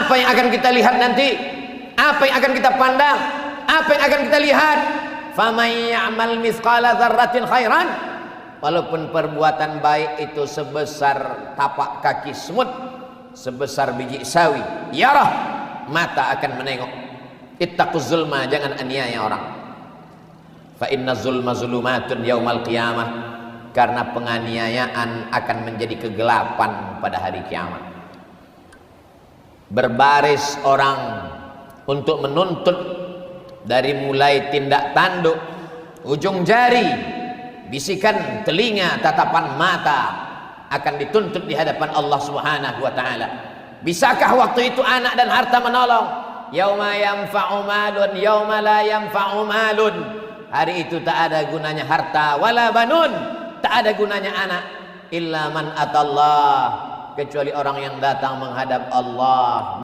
Apa yang akan kita lihat nanti? Apa yang akan kita pandang? Apa yang akan kita lihat? Faman ya'mal mithqala dzarratin khairan, walaupun perbuatan baik itu sebesar tapak kaki semut, sebesar biji sawi, yarah, mata akan menengok. Ittaquz zulma, jangan aniaya orang. Fa inna zulma zulumatun yaumal qiyamah, karena penganiayaan akan menjadi kegelapan pada hari kiamat. Berbaris orang untuk menuntut, dari mulai tindak tanduk, ujung jari, bisikan telinga, tatapan mata, akan dituntut di hadapan Allah Subhanahu wa taala. Bisakah waktu itu anak dan harta menolong? Yauma yanfa'u malun yauma la yanfa'u malun. Hari itu tak ada gunanya harta wala banun, tak ada gunanya anak, illa man atallah, kecuali orang yang datang menghadap Allah.